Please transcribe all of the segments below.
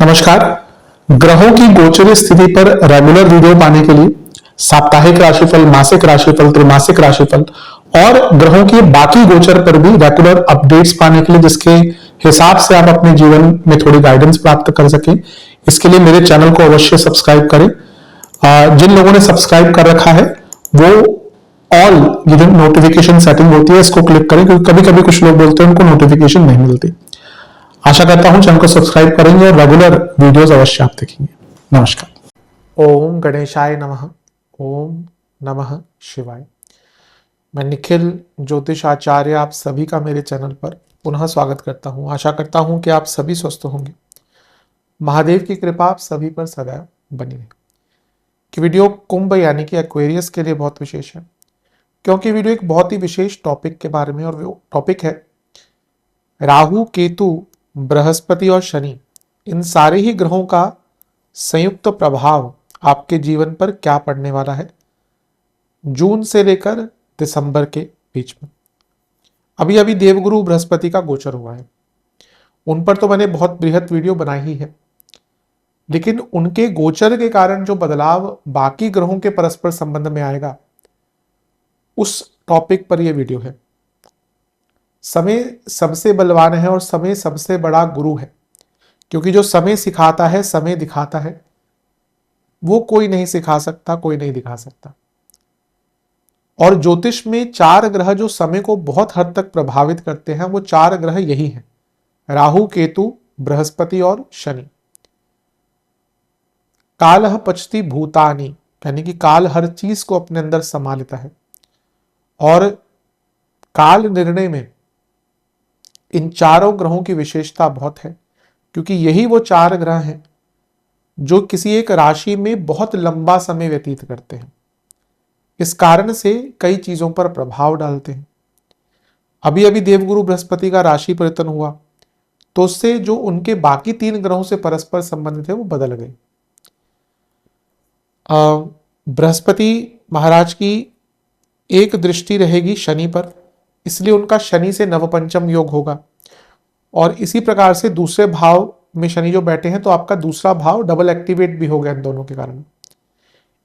नमस्कार। ग्रहों की गोचर स्थिति पर रेगुलर वीडियो पाने के लिए साप्ताहिक राशिफल, मासिक राशिफल, त्रैमासिक राशिफल और ग्रहों की बाकी गोचर पर भी रेगुलर अपडेट्स पाने के लिए, जिसके हिसाब से आप अपने जीवन में थोड़ी गाइडेंस प्राप्त कर सके, इसके लिए मेरे चैनल को अवश्य सब्सक्राइब करें। जिन लोगों ने सब्सक्राइब कर रखा है वो ऑल ये जो नोटिफिकेशन सेटिंग होती है इसको क्लिक करें, क्योंकि कभी कभी कुछ लोग बोलते हैं उनको नोटिफिकेशन नहीं मिलती। आशा करता हूं चैनल को सब्सक्राइब करेंगे और रेगुलर वीडियोस अवश्य आप देखेंगे। नमस्कार। ओम गणेशाय नमः। ओम नमः शिवाय। मैं निखिल ज्योतिष आचार्य आप सभी का मेरे चैनल पर पुनः स्वागत करता हूं। आशा करता हूं कि आप सभी स्वस्थ होंगे। महादेव की कृपा आप सभी पर सदैव बनी रहे। कि वीडियो कुंभ यानी कि एक्वेरियस के लिए बहुत विशेष है, क्योंकि वीडियो एक बहुत ही विशेष टॉपिक के बारे में, और वो टॉपिक है राहु, केतु, बृहस्पति और शनि, इन सारे ही ग्रहों का संयुक्त प्रभाव आपके जीवन पर क्या पड़ने वाला है जून से लेकर दिसंबर के बीच में। अभी अभी देवगुरु बृहस्पति का गोचर हुआ है, उन पर तो मैंने बहुत बृहद वीडियो बनाई ही है, लेकिन उनके गोचर के कारण जो बदलाव बाकी ग्रहों के परस्पर संबंध में आएगा उस टॉपिक पर यह वीडियो है। समय सबसे बलवान है और समय सबसे बड़ा गुरु है, क्योंकि जो समय सिखाता है, समय दिखाता है, वो कोई नहीं सिखा सकता, कोई नहीं दिखा सकता। और ज्योतिष में 4 ग्रह जो समय को बहुत हद तक प्रभावित करते हैं, वो 4 ग्रह यही हैं: राहु, केतु, बृहस्पति और शनि। कालः पचति भूतानि, यानी कि काल हर चीज को अपने अंदर समा लेता है, और काल निर्णय में इन चारों ग्रहों की विशेषता बहुत है, क्योंकि यही वो 4 ग्रह हैं जो किसी एक राशि में बहुत लंबा समय व्यतीत करते हैं। इस कारण से कई चीजों पर प्रभाव डालते हैं। अभी अभी देवगुरु बृहस्पति का राशि परिवर्तन हुआ, तो उससे जो उनके बाकी 3 ग्रहों से परस्पर संबंधित है वो बदल गए। बृहस्पति महाराज की एक दृष्टि रहेगी शनि पर, इसलिए उनका शनि से नवपंचम योग होगा, और इसी प्रकार से दूसरे भाव में शनि जो बैठे हैं तो आपका दूसरा भाव डबल एक्टिवेट भी हो गया इन दोनों के कारण।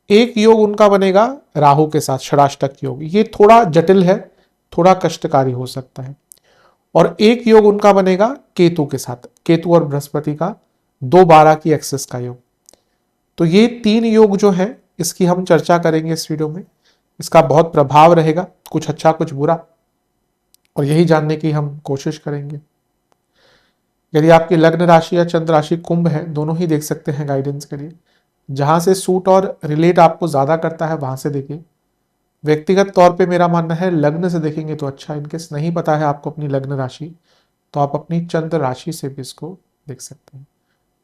एक योग उनका बनेगा राहु के साथ, षडाष्टक योग। ये थोड़ा जटिल है, थोड़ा कष्टकारी हो सकता है। और एक योग उनका बनेगा केतु के साथ, केतु और बृहस्पति का 2-12 की एक्सेस का योग। तो ये 3 योग जो है इसकी हम चर्चा करेंगे इस वीडियो में। इसका बहुत प्रभाव रहेगा, कुछ अच्छा कुछ बुरा, और यही जानने की हम कोशिश करेंगे। यदि आपकी लग्न राशि या चंद्र राशि कुंभ है, दोनों ही देख सकते हैं गाइडेंस के लिए। जहां से सूट और रिलेट आपको ज्यादा करता है वहां से देखिए। व्यक्तिगत तौर पे मेरा मानना है लग्न से देखेंगे तो अच्छा। इनकेस नहीं पता है आपको अपनी लग्न राशि, तो आप अपनी चंद्र राशि से भी इसको देख सकते हैं।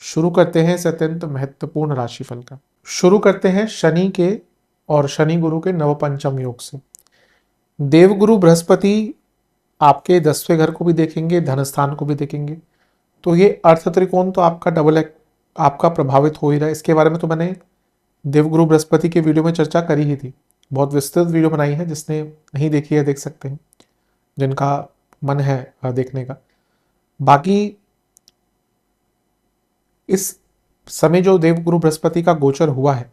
शुरू करते हैं इस अत्यंत महत्वपूर्ण राशिफल का। शुरू करते हैं शनि के और शनि गुरु के नवपंचम योग से। देवगुरु बृहस्पति आपके 10वें घर को भी देखेंगे, धन स्थान को भी देखेंगे, तो ये अर्थ त्रिकोण तो आपका आपका प्रभावित हो ही रहा है। इसके बारे में तो मैंने देवगुरु बृहस्पति के वीडियो में चर्चा करी ही थी, बहुत विस्तृत वीडियो बनाई है। जिसने नहीं देखी है देख सकते हैं, जिनका मन है देखने का। बाकी इस समय जो देवगुरु बृहस्पति का गोचर हुआ है,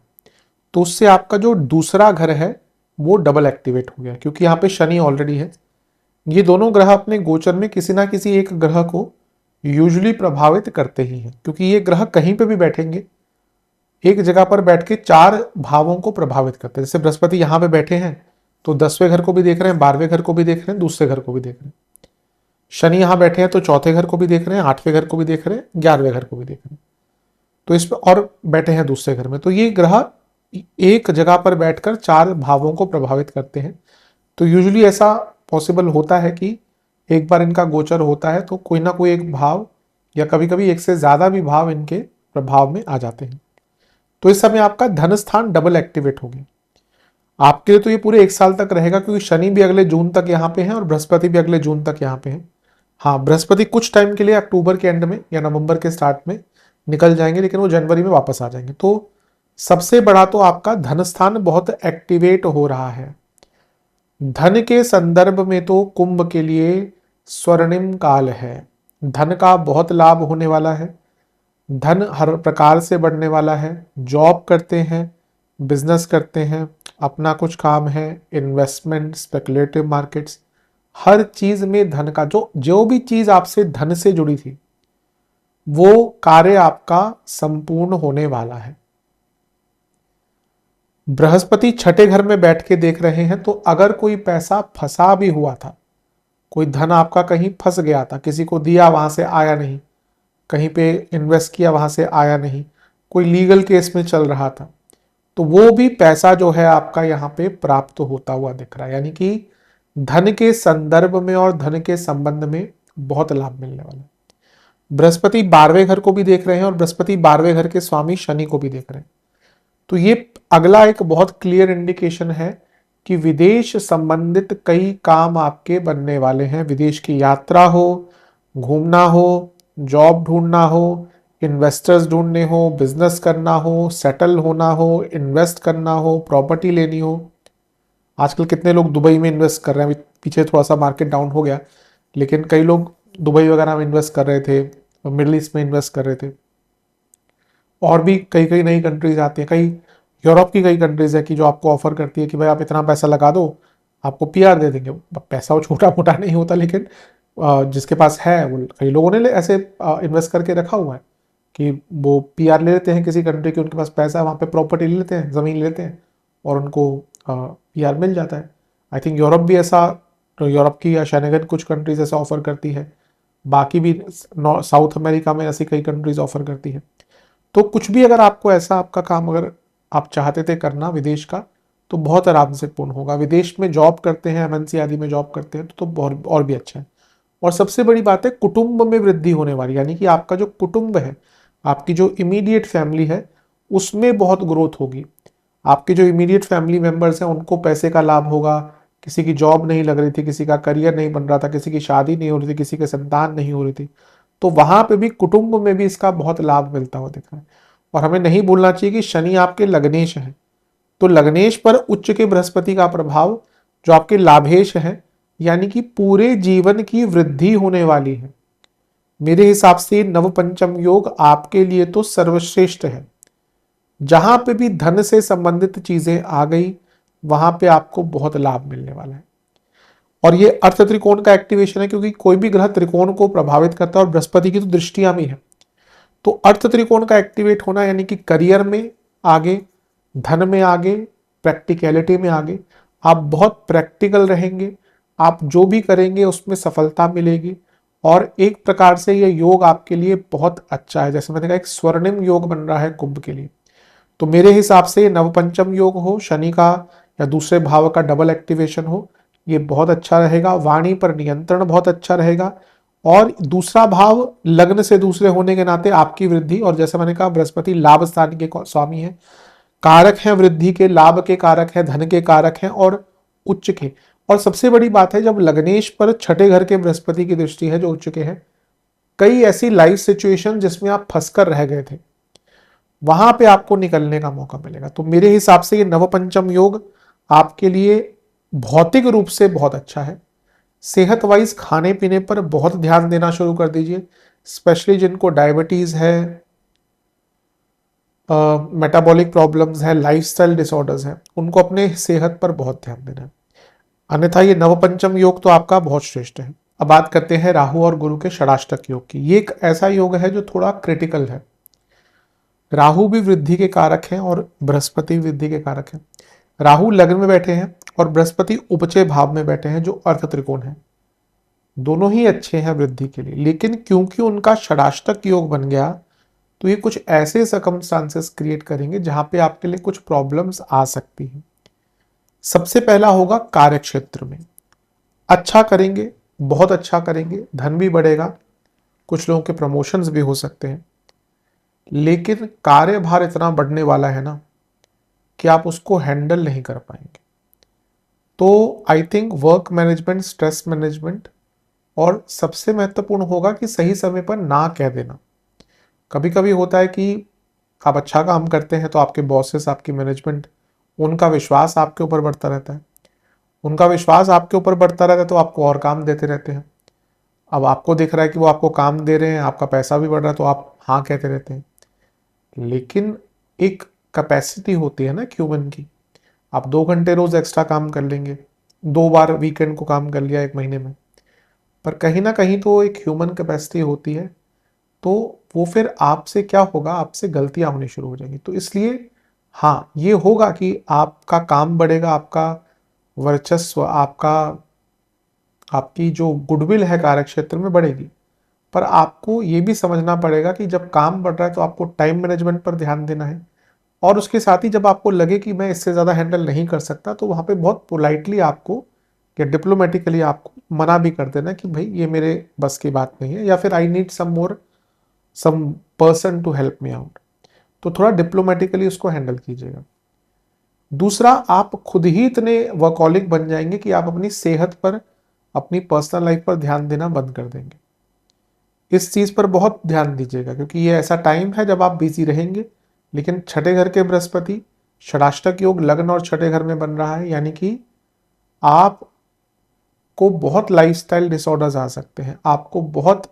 तो उससे आपका जो दूसरा घर है वो डबल एक्टिवेट हो गया, क्योंकि यहाँ पे शनि ऑलरेडी है। ये दोनों ग्रह अपने गोचर में किसी ना किसी एक ग्रह को यूजुअली प्रभावित करते ही हैं, क्योंकि ये ग्रह कहीं पे भी बैठेंगे, एक जगह पर बैठ के 4 भावों को प्रभावित करते हैं। जैसे बृहस्पति यहाँ पे बैठे हैं तो 10वें घर को भी देख रहे हैं, 12वें घर को भी देख रहे हैं, दूसरे घर को भी देख रहे हैं। शनि यहाँ बैठे हैं तो चौथे घर को भी देख रहे हैं, 8वें घर को भी देख रहे हैं, 11वें घर को भी देख रहे हैं, तो इस पर और बैठे हैं दूसरे घर में। तो ये ग्रह एक जगह पर बैठकर 4 भावों को प्रभावित करते हैं। तो यूजुअली ऐसा पॉसिबल होता है कि एक बार इनका गोचर होता है तो कोई ना कोई एक भाव, या कभी कभी एक से ज्यादा भी भाव इनके प्रभाव में आ जाते हैं। तो इस समय आपका धन स्थान डबल एक्टिवेट हो गया आपके लिए। तो ये पूरे 1 साल तक रहेगा, क्योंकि शनि भी अगले जून तक यहाँ पे है और बृहस्पति भी अगले जून तक यहाँ पे है। हाँ, बृहस्पति कुछ टाइम के लिए अक्टूबर के एंड में या नवंबर के स्टार्ट में निकल जाएंगे, लेकिन वो जनवरी में वापस आ जाएंगे। तो सबसे बड़ा तो आपका धन स्थान बहुत एक्टिवेट हो रहा है। धन के संदर्भ में तो कुंभ के लिए स्वर्णिम काल है। धन का बहुत लाभ होने वाला है। धन हर प्रकार से बढ़ने वाला है। जॉब करते हैं, बिजनेस करते हैं, अपना कुछ काम है, इन्वेस्टमेंट, स्पेकुलेटिव मार्केट्स, हर चीज में धन का जो जो भी चीज आपसे धन से जुड़ी थी वो कार्य आपका संपूर्ण होने वाला है। बृहस्पति छठे घर में बैठ के देख रहे हैं, तो अगर कोई पैसा फंसा भी हुआ था, कोई धन आपका कहीं फंस गया था, किसी को दिया वहां से आया नहीं, कहीं पे इन्वेस्ट किया वहां से आया नहीं, कोई लीगल केस में चल रहा था, तो वो भी पैसा जो है आपका यहाँ पे प्राप्त होता हुआ दिख रहा है। यानी कि धन के संदर्भ में और धन के संबंध में बहुत लाभ मिलने वाला है। बृहस्पति 12वें घर को भी देख रहे हैं और बृहस्पति 12वें घर के स्वामी शनि को भी देख रहे हैं। तो ये अगला एक बहुत क्लियर इंडिकेशन है कि विदेश संबंधित कई काम आपके बनने वाले हैं। विदेश की यात्रा हो, घूमना हो, जॉब ढूंढना हो, इन्वेस्टर्स ढूंढने हो, बिजनेस करना हो, सेटल होना हो, इन्वेस्ट करना हो, प्रॉपर्टी लेनी हो। आजकल कितने लोग दुबई में इन्वेस्ट कर रहे हैं। पीछे थोड़ा सा मार्केट डाउन हो गया, लेकिन कई लोग दुबई वगैरह में इन्वेस्ट कर रहे थे, मिडिल ईस्ट में इन्वेस्ट कर रहे थे। और भी कई कई नई कंट्रीज आती हैं, कई यूरोप की कई कंट्रीज है कि जो आपको ऑफर करती है कि भाई आप इतना पैसा लगा दो, आपको पीआर दे देंगे। पैसा वो छोटा मोटा नहीं होता, लेकिन जिसके पास है, वो कई लोगों ने ऐसे इन्वेस्ट करके रखा हुआ है कि वो पीआर ले लेते हैं किसी कंट्री की, उनके पास पैसा है, वहाँ पे प्रॉपर्टी ले लेते हैं, ज़मीन ले लेते हैं और उनको पीआर मिल जाता है। आई थिंक यूरोप भी ऐसा, तो यूरोप की या शेनेगन कुछ कंट्रीज ऐसा ऑफर करती है, बाकी भी साउथ अमेरिका में ऐसी कई कंट्रीज ऑफर करती है। तो कुछ भी अगर आपको ऐसा आपका काम अगर आप चाहते थे करना विदेश का, तो बहुत आराम से पूर्ण होगा। विदेश में जॉब करते हैं, एमएनसी आदि में जॉब करते हैं, तो बहुत और भी अच्छा है। और सबसे बड़ी बात है, कुटुंब में वृद्धि होने वाली, यानी कि आपका जो कुटुंब है, आपकी जो इमीडिएट फैमिली है, उसमें बहुत ग्रोथ होगी। आपके जो इमीडिएट फैमिली मेंबर्स हैं उनको पैसे का लाभ होगा। किसी की जॉब नहीं लग रही थी, किसी का करियर नहीं बन रहा था, किसी की शादी नहीं हो रही थी, किसी के संतान नहीं हो रही थी, तो वहां पे भी कुटुंब में भी इसका बहुत लाभ मिलता हुआ दिख रहा है। और हमें नहीं भूलना चाहिए कि शनि आपके लग्नेश है, तो लग्नेश पर उच्च के बृहस्पति का प्रभाव जो आपके लाभेश है, यानी कि पूरे जीवन की वृद्धि होने वाली है। मेरे हिसाब से नवपंचम योग आपके लिए तो सर्वश्रेष्ठ है। जहां पे भी धन से संबंधित चीजें आ गई, वहां पे आपको बहुत लाभ मिलने वाला है। और ये अर्थ त्रिकोण का एक्टिवेशन है, क्योंकि कोई भी ग्रह त्रिकोण को प्रभावित करता है और बृहस्पति की तो दृष्टियां भी है। तो अर्थ त्रिकोण का एक्टिवेट होना यानी कि करियर में आगे, धन में आगे, प्रैक्टिकलिटी में आगे, आप बहुत प्रैक्टिकल रहेंगे। आप जो भी करेंगे उसमें सफलता मिलेगी। और एक प्रकार से ये योग आपके लिए बहुत अच्छा है। जैसे मैंने कहा, एक स्वर्णिम योग बन रहा है कुंभ के लिए। तो मेरे हिसाब से नवपंचम योग हो, शनि का या दूसरे भाव का डबल एक्टिवेशन हो, ये बहुत अच्छा रहेगा। वाणी पर नियंत्रण बहुत अच्छा रहेगा। और दूसरा भाव लग्न से दूसरे होने के नाते आपकी वृद्धि, और जैसे मैंने कहा बृहस्पति लाभ स्थान के स्वामी है, कारक है वृद्धि के, लाभ के कारक है, धन के कारक हैं और उच्च के। और सबसे बड़ी बात है, जब लग्नेश पर छठे घर के बृहस्पति की दृष्टि है जो उच्च के है, कई ऐसी लाइफ सिचुएशन जिसमें आप फंसकर रह गए थे, वहां पे आपको निकलने का मौका मिलेगा। तो मेरे हिसाब से ये नवपंचम योग आपके लिए भौतिक रूप से बहुत अच्छा है। सेहत वाइज खाने पीने पर बहुत ध्यान देना शुरू कर दीजिए, स्पेशली जिनको डायबिटीज है, मेटाबॉलिक प्रॉब्लम्स है, लाइफस्टाइल डिसऑर्डर्स हैं, उनको अपने सेहत पर बहुत ध्यान देना है। अन्यथा ये नवपंचम योग तो आपका बहुत श्रेष्ठ है। अब बात करते हैं राहु और गुरु के षडाष्टक योग की। ये एक ऐसा योग है जो थोड़ा क्रिटिकल है। राहु भी वृद्धि के कारक हैं और बृहस्पति वृद्धि के कारक हैं। राहु लग्न में बैठे हैं और बृहस्पति उपचय भाव में बैठे हैं जो अर्थ त्रिकोण है। दोनों ही अच्छे हैं वृद्धि के लिए, लेकिन क्योंकि उनका षडाष्टक योग बन गया, तो ये कुछ ऐसे सर्कमस्टांसेस क्रिएट करेंगे जहां पे आपके लिए कुछ प्रॉब्लम्स आ सकती हैं। सबसे पहला होगा कार्य क्षेत्र में अच्छा करेंगे, बहुत अच्छा करेंगे, धन भी बढ़ेगा, कुछ लोगों के प्रमोशंस भी हो सकते हैं, लेकिन कार्यभार इतना बढ़ने वाला है ना कि आप उसको हैंडल नहीं कर पाएंगे। तो I think work management, stress management, और सबसे महत्वपूर्ण होगा कि सही समय पर ना कह देना। कभी कभी होता है कि आप अच्छा काम करते हैं तो आपके बॉसेस, आपकी मैनेजमेंट, उनका विश्वास आपके ऊपर बढ़ता रहता है। उनका विश्वास आपके ऊपर बढ़ता रहता है तो आपको और काम देते रहते हैं। अब आपको दिख रहा है कि वो आपको काम दे रहे हैं, आपका पैसा भी बढ़ रहा है, तो आप हाँ कहते रहते हैं। लेकिन एक कैपेसिटी होती है ना ह्यूमन की। आप 2 घंटे रोज एक्स्ट्रा काम कर लेंगे, 2 बार वीकेंड को काम कर लिया 1 महीने में, पर कहीं ना कहीं तो एक ह्यूमन कैपेसिटी होती है। तो वो फिर आपसे क्या होगा, आपसे गलतियां होनी शुरू हो जाएंगी। तो इसलिए हाँ, ये होगा कि आपका काम बढ़ेगा, आपका वर्चस्व, आपकी जो गुडविल है कार्यक्षेत्र में बढ़ेगी। पर आपको ये भी समझना पड़ेगा कि जब काम बढ़ रहा है तो आपको टाइम मैनेजमेंट पर ध्यान देना है, और उसके साथ ही जब आपको लगे कि मैं इससे ज़्यादा हैंडल नहीं कर सकता, तो वहाँ पे बहुत पोलाइटली आपको या डिप्लोमेटिकली आपको मना भी कर देना कि भाई ये मेरे बस की बात नहीं है, या फिर I need some person to help me out. तो थोड़ा डिप्लोमेटिकली उसको हैंडल कीजिएगा। दूसरा, आप खुद ही इतने वर्कहॉलिक बन जाएंगे कि आप अपनी सेहत पर, अपनी पर्सनल लाइफ पर ध्यान देना बंद कर देंगे। इस चीज पर बहुत ध्यान दीजिएगा, क्योंकि ये ऐसा टाइम है जब आप बिजी रहेंगे। लेकिन छठे घर के बृहस्पति, षडाष्टक योग लग्न और छठे घर में बन रहा है, यानी कि आपको बहुत लाइफस्टाइल डिसऑर्डर्स आ सकते हैं। आपको बहुत,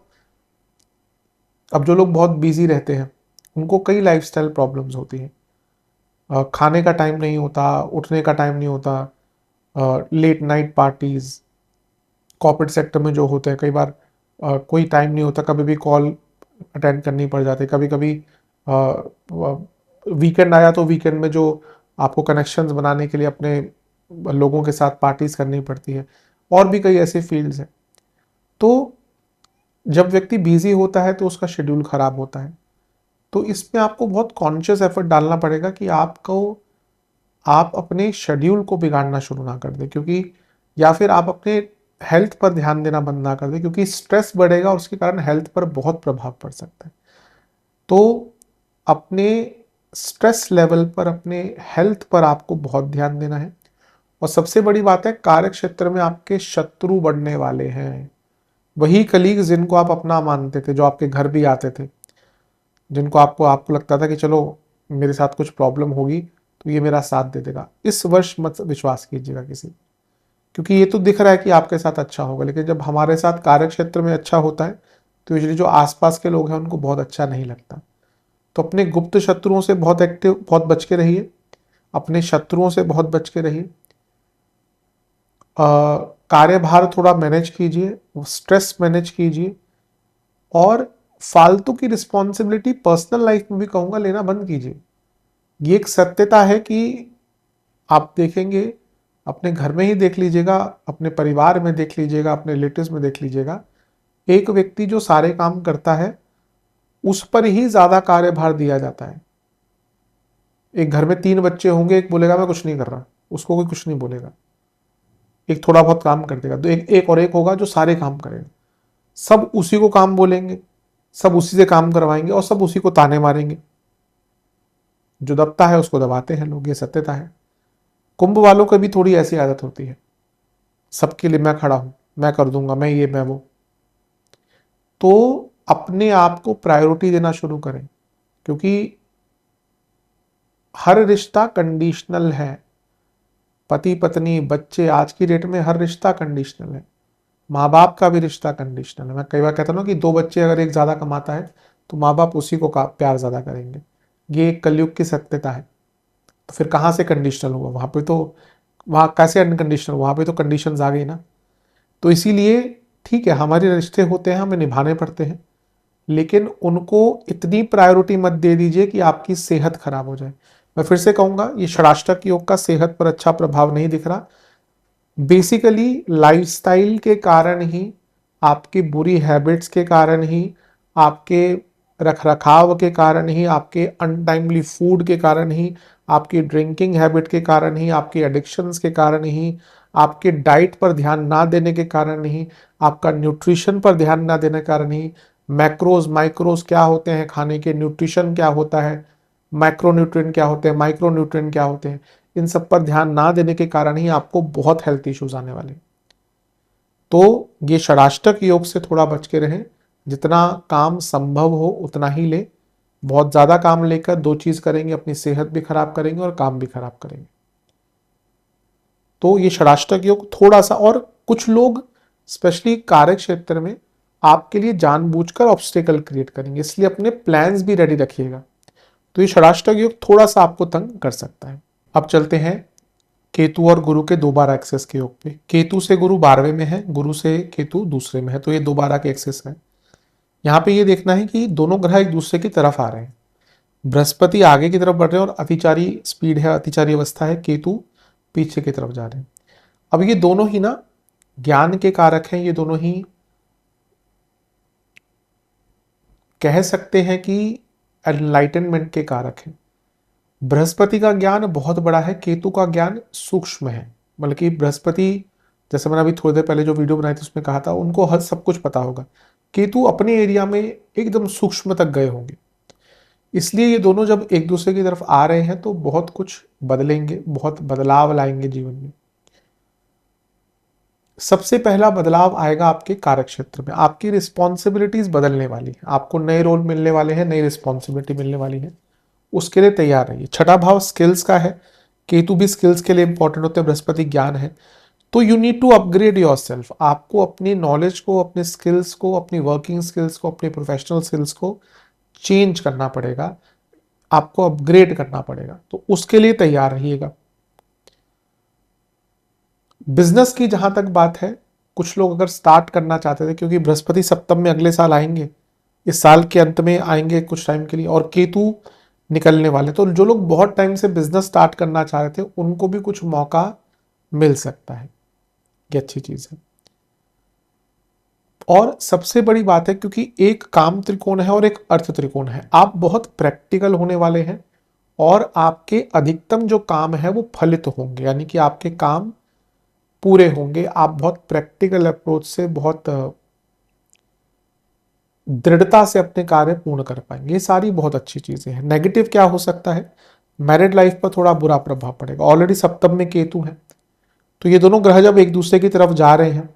अब जो लोग बहुत बिजी रहते हैं उनको कई लाइफस्टाइल प्रॉब्लम्स होती हैं। खाने का टाइम नहीं होता, उठने का टाइम नहीं होता, late night parties, corporate sector में जो होते हैं कई बार कोई टाइम नहीं होता, कभी भी कॉल अटेंड करनी पड़ जाती है। कभी कभी वीकेंड आया तो वीकेंड में जो आपको कनेक्शंस बनाने के लिए अपने लोगों के साथ पार्टीज करनी पड़ती है, और भी कई ऐसे फील्ड्स हैं। तो जब व्यक्ति बिजी होता है तो उसका शेड्यूल खराब होता है। तो इसमें आपको बहुत कॉन्शियस एफर्ट डालना पड़ेगा कि आप अपने शेड्यूल को बिगाड़ना शुरू ना कर दें, क्योंकि या फिर आप अपने हेल्थ पर ध्यान देना बंद ना कर दें, क्योंकि स्ट्रेस बढ़ेगा और उसके कारण हेल्थ पर बहुत प्रभाव पड़ सकता है। तो अपने स्ट्रेस लेवल पर, अपने हेल्थ पर आपको बहुत ध्यान देना है। और सबसे बड़ी बात है, कार्य क्षेत्र में आपके शत्रु बढ़ने वाले हैं। वही कलीग्स जिनको आप अपना मानते थे, जो आपके घर भी आते थे, जिनको आपको लगता था कि चलो मेरे साथ कुछ प्रॉब्लम होगी तो ये मेरा साथ दे देगा, इस वर्ष मत विश्वास कीजिएगा किसी, क्योंकि ये तो दिख रहा है कि आपके साथ अच्छा होगा, लेकिन जब हमारे साथ कार्य क्षेत्र में अच्छा होता है तो यूजली जो आसपास के लोग हैं उनको बहुत अच्छा नहीं लगता। तो अपने गुप्त शत्रुओं से बहुत बच के रहिए, अपने शत्रुओं से बहुत बच के रहिए। कार्यभार थोड़ा मैनेज कीजिए, स्ट्रेस मैनेज कीजिए, और फालतू की रिस्पॉन्सिबिलिटी पर्सनल लाइफ में भी कहूंगा लेना बंद कीजिए। ये एक सत्यता है कि आप देखेंगे, अपने घर में ही देख लीजिएगा, अपने परिवार में देख लीजिएगा, अपने रिलेटिव्स में देख लीजिएगा, एक व्यक्ति जो सारे काम करता है उस पर ही ज्यादा कार्यभार दिया जाता है। एक घर में 3 बच्चे होंगे, एक बोलेगा मैं कुछ नहीं कर रहा, उसको कोई कुछ नहीं बोलेगा। एक थोड़ा बहुत काम कर देगा, तो एक होगा जो सारे काम करेगा। सब उसी को काम बोलेंगे, सब उसी से काम करवाएंगे, और सब उसी को ताने मारेंगे। जो दबता है उसको दबाते हैं लोग, ये सत्यता है। कुंभ वालों को भी थोड़ी ऐसी आदत होती है, सबके लिए मैं खड़ा हूं, मैं कर दूंगा, मैं ये मैं वो। तो अपने आप को प्रायोरिटी देना शुरू करें, क्योंकि हर रिश्ता कंडीशनल है। पति पत्नी बच्चे, आज की डेट में हर रिश्ता कंडीशनल है। माँ बाप का भी रिश्ता कंडीशनल है। मैं कई बार कहता हूँ कि 2 बच्चे अगर एक ज्यादा कमाता है तो माँ बाप उसी को प्यार ज्यादा करेंगे। ये एक कलयुग की सत्यता है। तो फिर कहाँ से कंडीशनल हुआ? वहां पे तो, वहां कैसे अनकंडीशनल? वहां पे तो कंडीशंस आ गई ना। तो इसीलिए ठीक है, हमारे रिश्ते होते हैं, हमें निभाने पड़ते हैं, लेकिन उनको इतनी प्रायोरिटी मत दे दीजिए कि आपकी सेहत खराब हो जाए। मैं फिर से कहूंगा, ये षडाष्टक योग का सेहत पर अच्छा प्रभाव नहीं दिख रहा। बेसिकली लाइफस्टाइल के कारण ही, आपकी बुरी हैबिट्स के कारण ही, आपके रखरखाव के कारण ही, आपके अनटाइमली फूड के कारण ही, आपकी ड्रिंकिंग हैबिट के कारण ही, आपके एडिक्शंस के कारण ही, आपके डाइट पर ध्यान ना देने के कारण ही, आपका न्यूट्रिशन पर ध्यान ना देने के कारण ही, मैक्रोज माइक्रोज क्या होते हैं खाने के, न्यूट्रिशन क्या होता है, मैक्रोन्यूट्रिएंट क्या होते हैं, माइक्रोन्यूट्रिएंट क्या होते हैं, इन सब पर ध्यान ना देने के कारण ही आपको बहुत हेल्थ इश्यूज आने वाले। तो ये षडाष्टक योग से थोड़ा बच के रहें। जितना काम संभव हो उतना ही ले। बहुत ज्यादा काम लेकर 2 चीज करेंगे, अपनी सेहत भी खराब करेंगे और काम भी खराब करेंगे। तो ये षडाष्टक योग थोड़ा सा, और कुछ लोग स्पेशली कार्य क्षेत्र में आपके लिए जानबूझकर ऑब्स्टेकल क्रिएट करेंगे, इसलिए अपने प्लान्स भी रेडी रखिएगा। तो ये षडाष्टक योग थोड़ा सा आपको तंग कर सकता है। अब चलते हैं केतु और गुरु के दोबारा एक्सेस के योग पे। केतु से गुरु 12वें में है, गुरु से केतु दूसरे में है, तो ये दोबारा के एक्सेस है। यहाँ पे ये देखना है कि दोनों ग्रह एक दूसरे की तरफ आ रहे हैं। बृहस्पति आगे की तरफ बढ़ रहे हैं और अतिचारी स्पीड है, अतिचारी अवस्था है, केतु पीछे की तरफ जा रहे हैं। अब ये दोनों ही ना ज्ञान के कारक हैं, ये दोनों ही कह सकते हैं कि एनलाइटनमेंट के कारक हैं। बृहस्पति का ज्ञान बहुत बड़ा है, केतु का ज्ञान सूक्ष्म है। बल्कि बृहस्पति, जैसे मैंने अभी थोड़ी देर पहले जो वीडियो बनाई थी उसमें कहा था, उनको हर सब कुछ पता होगा। केतु अपने एरिया में एकदम सूक्ष्म तक गए होंगे। इसलिए ये दोनों जब एक दूसरे की तरफ आ रहे हैं तो बहुत कुछ बदलेंगे, बहुत बदलाव लाएंगे जीवन में। सबसे पहला बदलाव आएगा आपके कार्य क्षेत्र में। आपकी रिस्पॉन्सिबिलिटीज बदलने वाली है, आपको नए रोल मिलने वाले हैं, नई रिस्पॉन्सिबिलिटी मिलने वाली है, उसके लिए तैयार रहिए। छठा भाव स्किल्स का है, केतु भी स्किल्स के लिए इंपॉर्टेंट होते हैं, बृहस्पति ज्ञान है। तो you need to upgrade your self. आपको अपनी नॉलेज को, अपने स्किल्स को, अपनी वर्किंग स्किल्स को, अपनी प्रोफेशनल स्किल्स को चेंज करना पड़ेगा, आपको अपग्रेड करना पड़ेगा। तो उसके लिए तैयार रहिएगा। बिजनेस की जहां तक बात है, कुछ लोग अगर स्टार्ट करना चाहते थे, क्योंकि बृहस्पति सप्तम में अगले साल आएंगे, इस साल के अंत में आएंगे कुछ टाइम के लिए, और केतु निकलने वाले, तो जो लोग बहुत टाइम से बिजनेस स्टार्ट करना चाह रहे थे उनको भी कुछ मौका मिल सकता है। ये अच्छी चीज है। और सबसे बड़ी बात है, क्योंकि एक काम त्रिकोण है और एक अर्थ त्रिकोण है, आप बहुत प्रैक्टिकल होने वाले हैं और आपके अधिकतम जो काम है वो फलित होंगे, यानी कि आपके काम पूरे होंगे। आप बहुत प्रैक्टिकल अप्रोच से, बहुत दृढ़ता से अपने कार्य पूर्ण कर पाएंगे। ये सारी बहुत अच्छी चीजें हैं। नेगेटिव क्या हो सकता है? मैरिड लाइफ पर थोड़ा बुरा प्रभाव पड़ेगा। ऑलरेडी सप्तम में केतु है, तो ये दोनों ग्रह जब एक दूसरे की तरफ जा रहे हैं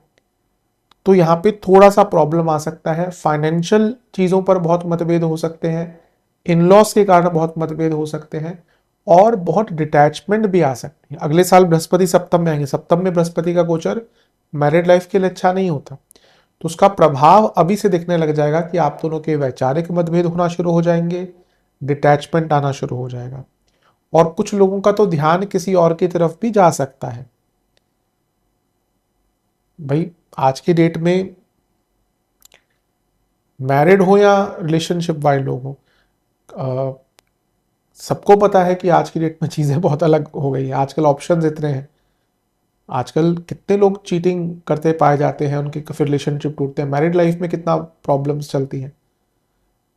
तो यहाँ पे थोड़ा सा प्रॉब्लम आ सकता है। फाइनेंशियल चीजों पर बहुत मतभेद हो सकते हैं, इन-लॉज के कारण बहुत मतभेद हो सकते हैं, और बहुत डिटैचमेंट भी आ सकती है। अगले साल बृहस्पति सप्तम में आएंगे, सप्तम में बृहस्पति का गोचर मैरिड लाइफ के लिए अच्छा नहीं होता, तो उसका प्रभाव अभी से दिखने लग जाएगा कि आप दोनों के वैचारिक मतभेद होना शुरू हो जाएंगे, डिटैचमेंट आना शुरू हो जाएगा, और कुछ लोगों का तो ध्यान किसी और की तरफ भी जा सकता है। भाई आज की डेट में मैरिड हो या रिलेशनशिप वाले लोग हो, सबको पता है कि आज की डेट में चीज़ें बहुत अलग हो गई हैं। आजकल ऑप्शंस इतने हैं, आजकल कितने लोग चीटिंग करते पाए जाते हैं, उनके फिर रिलेशनशिप टूटते हैं। मैरिड लाइफ में कितना प्रॉब्लम्स चलती हैं,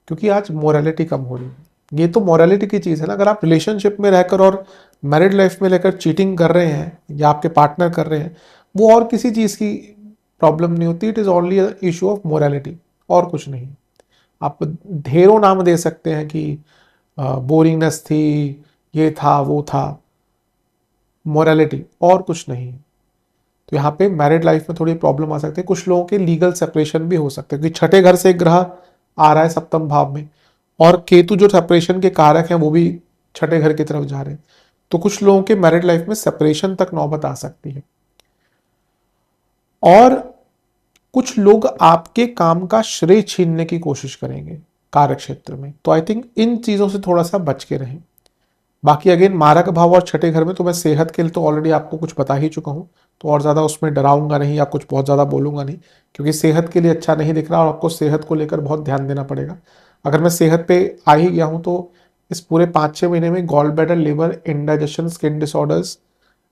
क्योंकि आज मोरालिटी कम हो रही है। ये तो मोरालिटी की चीज़ है ना। अगर आप रिलेशनशिप में रहकर और मैरिड लाइफ में रहकर चीटिंग कर रहे हैं या आपके पार्टनर कर रहे हैं, वो और किसी चीज़ की प्रॉब्लम नहीं होती, it is only issue of morality, और कुछ नहीं। आप ढेरों नाम दे सकते हैं कि बोरिंगनेस थी, ये था, वो था, मोरालिटी और कुछ नहीं। तो यहाँ पे मैरिड लाइफ में थोड़ी प्रॉब्लम आ सकती है। कुछ लोगों के लीगल सेपरेशन भी हो सकते हैं, क्योंकि छठे घर से एक ग्रह आ रहा है सप्तम भाव में, और केतु जो सेपरेशन के कारक हैं वो भी छठे घर की तरफ जा रहे हैं, तो कुछ लोगों के मैरिड लाइफ में सेपरेशन तक नौबत आ सकती है। और कुछ लोग आपके काम का श्रेय छीनने की कोशिश करेंगे कार्य क्षेत्र में, तो आई थिंक इन चीजों से थोड़ा सा बच के रहें। बाकी अगेन मारक भाव और छठे घर में तो मैं सेहत के लिए तो ऑलरेडी आपको कुछ बता ही चुका हूं, तो और ज़्यादा उसमें डराऊंगा नहीं या कुछ बहुत ज़्यादा बोलूंगा नहीं, क्योंकि सेहत के लिए अच्छा नहीं दिख रहा और आपको सेहत को लेकर बहुत ध्यान देना पड़ेगा। अगर मैं सेहत पे आ ही गया हूं तो इस पूरे 5-6 महीने में gall bladder, liver, indigestion, skin disorders,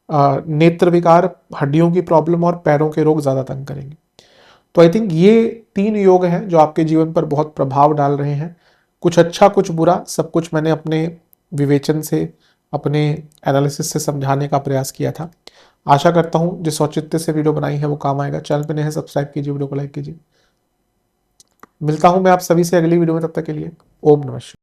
नेत्र विकार, हड्डियों की प्रॉब्लम और पैरों के रोग ज़्यादा तंग करेंगे। तो आई थिंक ये 3 योग हैं जो आपके जीवन पर बहुत प्रभाव डाल रहे हैं। कुछ अच्छा कुछ बुरा, सब कुछ मैंने अपने विवेचन से, अपने एनालिसिस से समझाने का प्रयास किया था। आशा करता हूं जिस औचित्य से वीडियो बनाई है वो काम आएगा। चैनल पे नए हैं, सब्सक्राइब कीजिए, वीडियो को लाइक कीजिए। मिलता हूं मैं आप सभी से अगली वीडियो में, तब तक के लिए ओम नमः शिवाय।